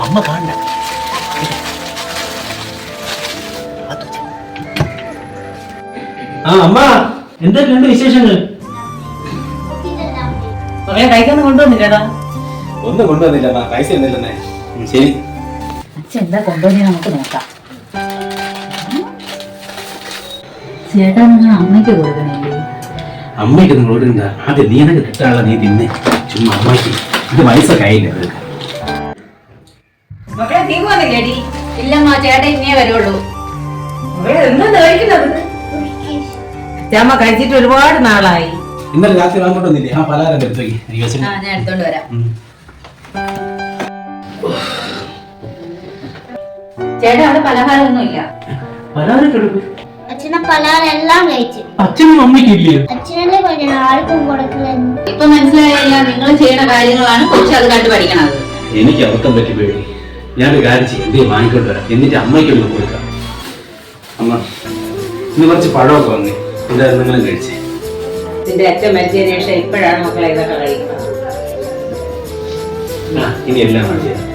അമ്മ കാണണ്ട. അമ്മ എന്തൊക്കെയുണ്ട് വിശേഷങ്ങൾ? കഴിക്കൊന്നും കൊണ്ടുവന്നില്ലടാ. ഒന്നും കൊണ്ടുവന്നില്ല, പൈസ ഒന്നുമില്ലെന്നേ. ശരി, അച്ഛൻ എന്താ കൊണ്ടുവന്നേ നമുക്ക് നോക്കാം. ചേട്ടാ നിങ്ങൾ അമ്മയ്ക്ക് കൊടുക്കണേ. അമ്മയ്ക്ക് നിങ്ങളോട് എന്താ? ആദ്യം നീ എനിക്ക് കിട്ടാനുള്ള നീ തിന്നെ. ചുമ്മാ അമ്മയ്ക്ക് ഇത് പൈസ കയ്യില്ല. മക്കളെ നീ വന്നില്ലേടി? ഇല്ലമ്മ, ചേട്ടാ ഇനിയേ വരുള്ളൂ. എന്താ കഴിക്കുന്നത്? അച്ഛമ്മ കഴിച്ചിട്ട് ഒരുപാട് നാളായി. ഇന്നലെ രാത്രി വാങ്ങോട്ടൊന്നില്ലേ? ആ പലഹാരം എടുത്തു വെക്ക്. ഞാൻ എടുത്തോണ്ട് വരാം. ചേട്ടാ അവിടെ പലഹാരം ഒന്നും ഇല്ല. പലഹാരം എടുക്കും. അച്ഛനെ പലഹാരം എല്ലാം കഴിച്ചു. അച്ഛനും അമ്മയ്ക്കില്ലേ? അച്ഛനല്ലേ പറഞ്ഞു ആർക്കും കൊടുക്കില്ല. ഇപ്പൊ മനസ്സിലായില്ല, നിങ്ങൾ ചെയ്യുന്ന കാര്യങ്ങളാണ് കൊച്ചു അത് കണ്ടു പഠിക്കണത്. എനിക്ക് അബദ്ധം പറ്റി പേടി. ഞാനൊരു കാര്യം ചെയ്യും, എന്തെങ്കിലും വാങ്ങിക്കൊണ്ട് വരാം, എന്നിട്ട് അമ്മയ്ക്കൊന്ന് കൊടുക്കാം. അമ്മ ഇന്ന് കുറച്ച് പഴമൊക്കെ വന്നേ, എന്തായാലും നിങ്ങളും കഴിച്ചേ. നിന്റെ അച്ഛൻ മരിച്ചതിന് ശേഷം ഇപ്പോഴാണ് മക്കളെ ഇതൊക്കെ കഴിക്കുന്നത്. ഇനി എല്ലാം കാണിച്ചു തരാം.